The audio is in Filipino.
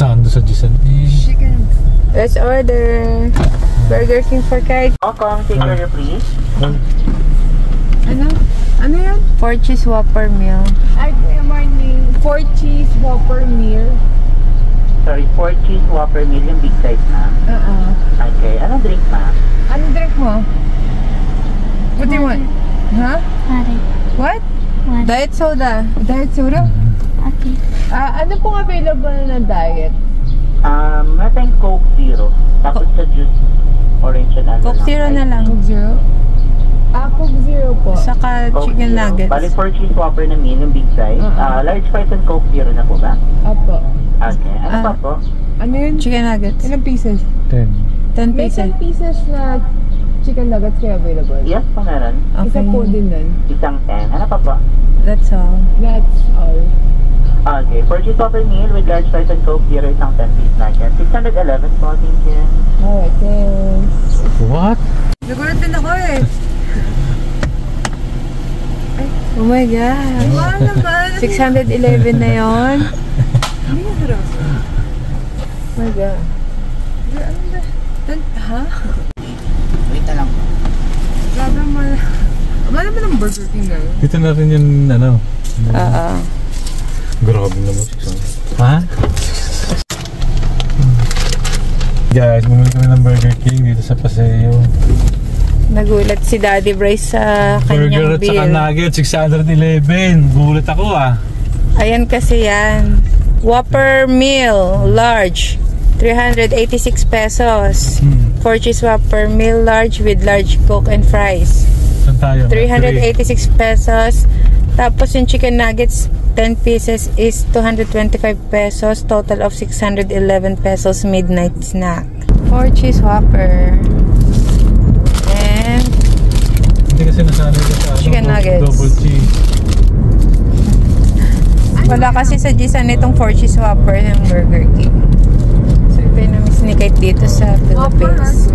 Saan doon sa Gisan? Chicken. Let's order Burger King for Kite. Welcome, take order please. Ano? Ano yan? 4 cheese Whopper meal. Ay, good morning. 4 cheese Whopper meal. Sorry, 4 cheese Whopper meal yung big size na. Okay, anong drink na? Anong drink mo? What do you want? Huh? What? Diet soda. Diet soda? Okay. Ano pong available na diet? Meron Coke Zero. Tapos sa juice, orange and ano Coke Zero na lang. Coke Zero? Coke Zero po. Saka Coke chicken Zero. nuggets. Bali 4 cheese Whopper na meal yung big size. Large fries and Coke Zero na po ba? Opo. Okay, ano pa po? Ano yun? Chicken nuggets. Ilang pieces? 10. 10 May pieces. 10 pieces na chicken nuggets kayo available? Yes po meron. Isa po din nun. Isang 10. Ano pa po? That's all. That's all. Okay, 4 cheese Whopper meal with large fries and Coke Zero, isang 10-piece nugget. 611 po, thank you. Alright, thanks. What? Nagulat din ako eh. Oh my God. Wow naman. 611 na yun. Hindi nga harap. Oh my God. Ano ba? Ha? Wait na lang po. Grabe naman. Wala naman ang Burger King na yun. Dito na rin yung ano. Oo. Grabe naman. Ha? Guys, bumili kami ng Burger King dito sa Paseo. Nagulat si Daddy Bryce sa Burger kanyang at saka bill. nugget, 611. Gulat ako ah. Ayan kasi yan. Whopper meal, large, 386 pesos. 4 cheese Whopper meal, large with large Coke and fries. Saan tayo? 386 pesos. Tapos yung chicken nuggets, 10 pieces is 225 pesos. Total of 611 pesos midnight snack. 4 cheese Whopper. And Hindi kasi nasanay ko sa chicken nuggets. Double cheese. wala kasi sa Gisan itong 4 cheese Whopper ng Burger King. So ito yung na-miss ni Kate dito sa Philippines.